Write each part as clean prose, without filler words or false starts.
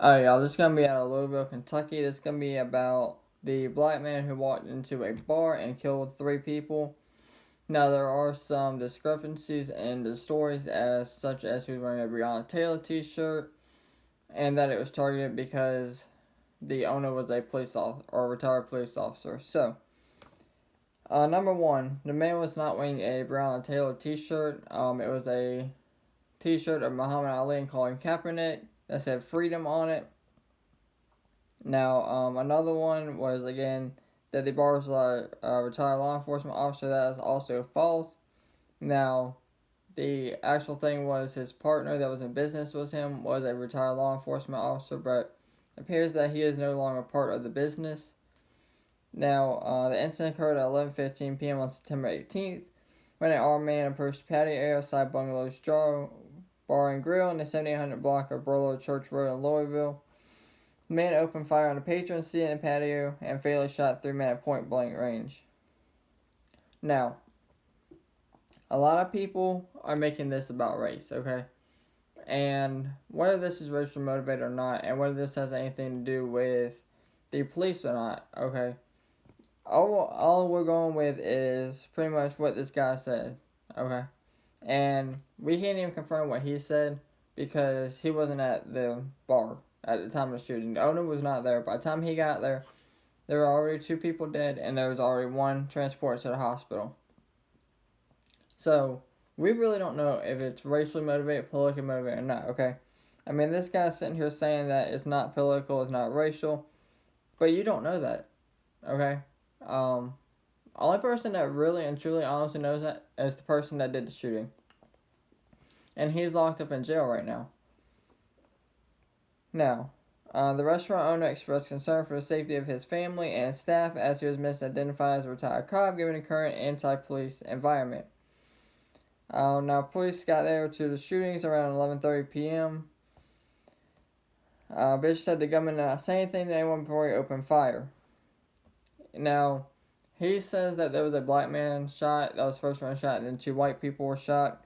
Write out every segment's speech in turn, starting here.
Alright, y'all, this is going to be out of Louisville, Kentucky. This is going to be about the black man who walked into a bar and killed 3 people. Now, there are some discrepancies in the stories, such as he was wearing a Breonna Taylor t-shirt, and that it was targeted because the owner was a retired police officer. So, number one, the man was not wearing a Breonna Taylor t-shirt. It was a t-shirt of Muhammad Ali and Colin Kaepernick that said freedom on it. Now, another one was, again, that the bar was a retired law enforcement officer. That is also false. Now, the actual thing was his partner that was in business with him was a retired law enforcement officer, but it appears that he is no longer part of the business. Now, the incident occurred at 11:15 p.m. on September 18th when an armed man approached the patio area outside Bungalow's Bar and Grill in the 7800 block of Burlow Church Road in Louisville. The man opened fire on the patron seat in the patio and fatally shot 3 men at point blank range. Now, a lot of people are making this about race, okay? And whether this is racially motivated or not, and whether this has anything to do with the police or not, okay? All we're going with is pretty much what this guy said, okay? And we can't even confirm what he said because he wasn't at the bar at the time of the shooting. The owner was not there. By the time he got there, there were already 2 people dead and there was already 1 transported to the hospital. So, we really don't know if it's racially motivated, politically motivated, or not, okay? I mean, this guy's sitting here saying that it's not political, it's not racial, but you don't know that, okay? Only person that really and truly honestly knows that is the person that did the shooting. And he's locked up in jail right now. Now, the restaurant owner expressed concern for the safety of his family and staff as he was misidentified as a retired cop given the current anti-police environment. Now, police got there to the shootings around 11:30 p.m. Bishop said the gunman did not say anything to anyone before he opened fire. Now, he says that there was a black man shot, that was the first one shot, and then 2 white people were shot.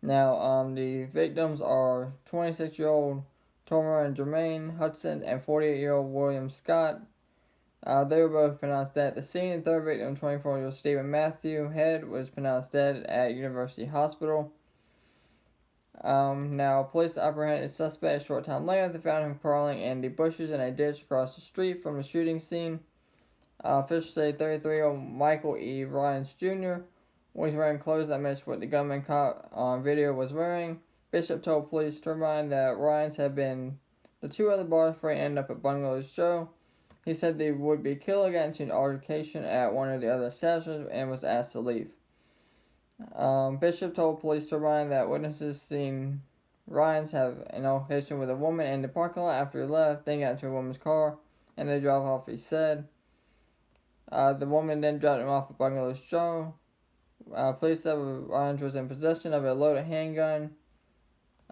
Now, the victims are 26-year-old Torma Jermaine Hudson and 48-year-old William Scott. They were both pronounced dead at the scene. The third victim, 24-year-old Stephen Matthew Head, was pronounced dead at University Hospital. Now, police apprehended a suspect a short time later. They found him crawling in the bushes in a ditch across the street from the shooting scene. Officials say 33-year-old Michael E. Ryans Jr. was wearing clothes that matched what the gunman caught on video was wearing. Bishop told police turbine that Ryans had been the 2 other bars before he ended up at Bungalow's Joe. He said the would-be killer got into an altercation at one of the other establishments and was asked to leave. Bishop told police turbine that witnesses seen Ryans have an altercation with a woman in the parking lot after he left, then got into a woman's car, and they drove off, he said. The woman then dropped him off at Bungalow's Joe. Police said Ryans was in possession of a loaded handgun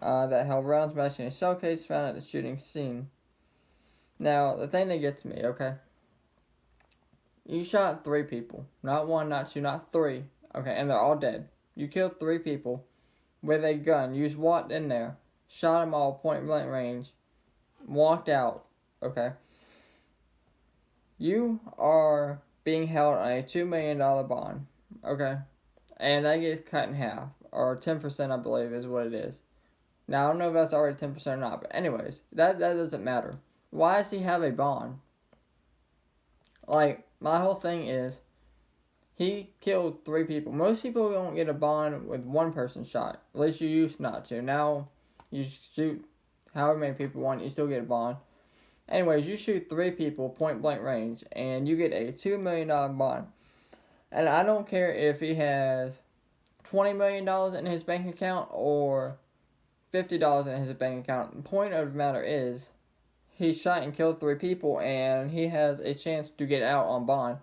that held rounds matching a shell case found at the shooting scene. Now, the thing that gets me, okay? You shot 3 people. Not 1, not 2, not 3. Okay, and they're all dead. You killed 3 people with a gun. You just walked in there, shot them all point blank range, walked out, okay? You are being held on a $2 million bond, okay? And that gets cut in half, or 10% I believe is what it is. Now, I don't know if that's already 10% or not, but anyways, that doesn't matter. Why does he have a bond? Like, my whole thing is, he killed 3 people. Most people don't get a bond with 1 person shot. At least you used not to. Now, you shoot however many people you want, you still get a bond. Anyways, you shoot 3 people point blank range, and you get a $2 million bond. And I don't care if he has $20 million in his bank account or $50 in his bank account. The point of the matter is, he shot and killed 3 people, and he has a chance to get out on bond.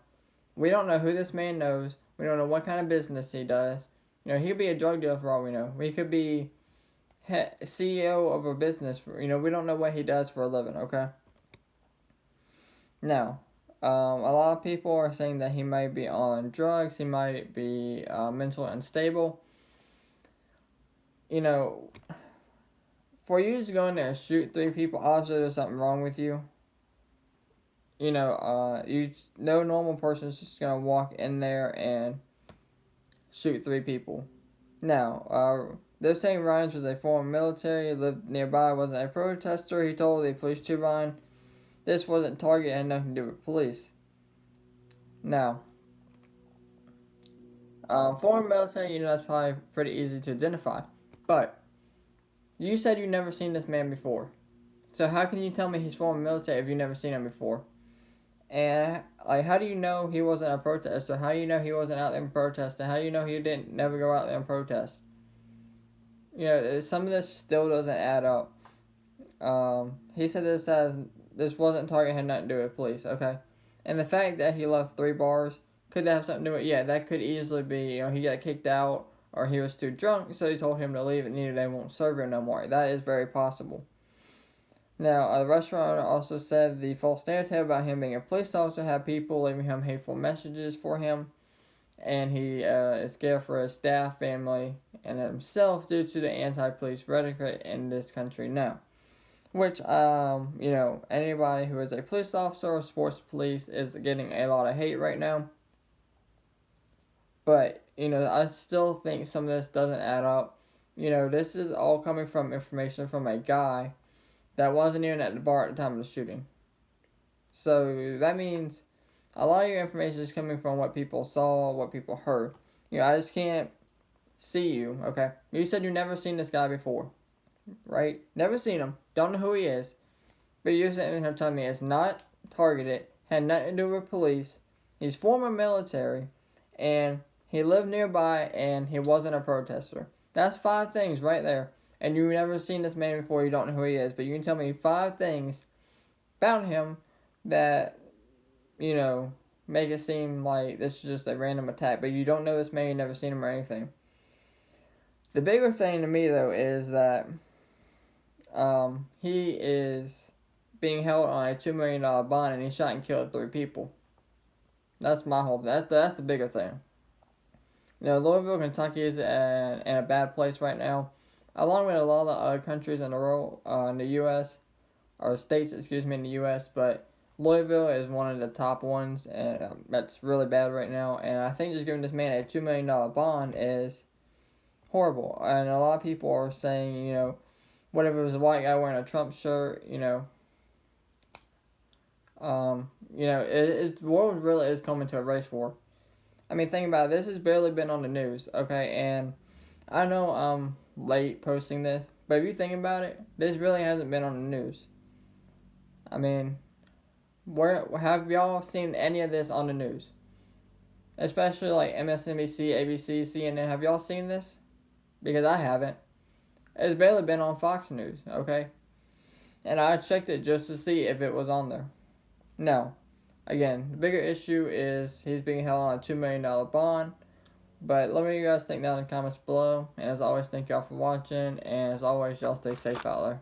We don't know who this man knows. We don't know what kind of business he does. You know, he could be a drug dealer for all we know. He could be CEO of a business. We don't know what he does for a living, okay? Now, a lot of people are saying that he might be on drugs. He might be mentally unstable. for you to go in there and shoot 3 people, obviously there's something wrong with you. No normal person is just gonna walk in there and shoot 3 people. Now, they're saying Ryan was a former military, lived nearby, wasn't a protester. He told the police chief Ryan this wasn't Target, had nothing to do with police. Now, former military, that's probably pretty easy to identify. But you said you've never seen this man before. So how can you tell me he's former military if you've never seen him before? And how do you know he wasn't a protester? How do you know he wasn't out there protesting? How do you know he didn't never go out there and protest? Some of this still doesn't add up. He said this wasn't Target, had nothing to do with police. Okay, and the fact that he left 3 bars, could that have something to do with it? Yeah, that could easily be. He got kicked out or he was too drunk, so they told him to leave and neither they won't serve him no more. That is very possible. Now, the restaurant also said the false narrative about him being a police officer had people leaving him hateful messages for him, and he is scared for his staff, family, and himself due to the anti-police rhetoric in this country now. Which, anybody who is a police officer or sports police is getting a lot of hate right now. But, I still think some of this doesn't add up. This is all coming from information from a guy that wasn't even at the bar at the time of the shooting. So that means a lot of your information is coming from what people saw, what people heard. I just can't see you, okay? You said you've never seen this guy before, right? Never seen him. Don't know who he is. But you're sitting here telling me it's not targeted, had nothing to do with police, he's former military, and he lived nearby, and he wasn't a protester. That's 5 things right there. And you've never seen this man before, you don't know who he is, but you can tell me 5 things about him that, make it seem like this is just a random attack, but you don't know this man, you've never seen him or anything. The bigger thing to me, though, is that he is being held on a $2 million bond, and he shot and killed 3 people. That's my whole thing. That's the bigger thing. Louisville, Kentucky is in a bad place right now, along with a lot of other countries in the world, in the U.S., or states, in the U.S., but Louisville is one of the top ones, and that's really bad right now, and I think just giving this man a $2 million bond is horrible, and a lot of people are saying, what if it was a white guy wearing a Trump shirt, the world really is coming to a race war. I mean, think about it, this has barely been on the news, okay, and I know I'm late posting this, but if you think about it, this really hasn't been on the news. I mean, where have y'all seen any of this on the news? Especially like MSNBC, ABC, CNN, have y'all seen this? Because I haven't. It's barely been on Fox News, okay? And I checked it just to see if it was on there. No. Again, the bigger issue is he's being held on a $2 million bond. But let me know what you guys think down in the comments below. And as always, thank y'all for watching. And as always, y'all stay safe out there.